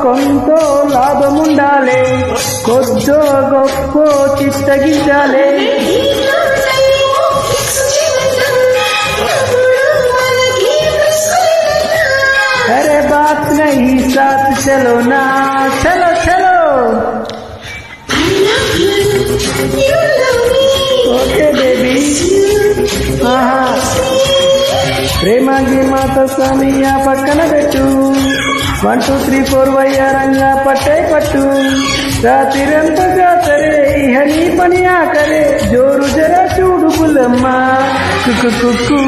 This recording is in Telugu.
కొంతో లాభముండాలి, కొద్దో గొప్ప చిత్తగించాలి. अरे बात नहीं साथ चलो ना, चलो चलो. Okay baby. ప్రేమ గీమాతో సమీయా పక్కన పెట్టు. 1 2 3 4 వయ్యారంగా పట్టే పట్టు. రాత్రిరంతా జాతరే ఇహ నీ పని ఆకరే, జోరు జరా చూడు బుల్లమ్మ కుక్కు కుక్కు.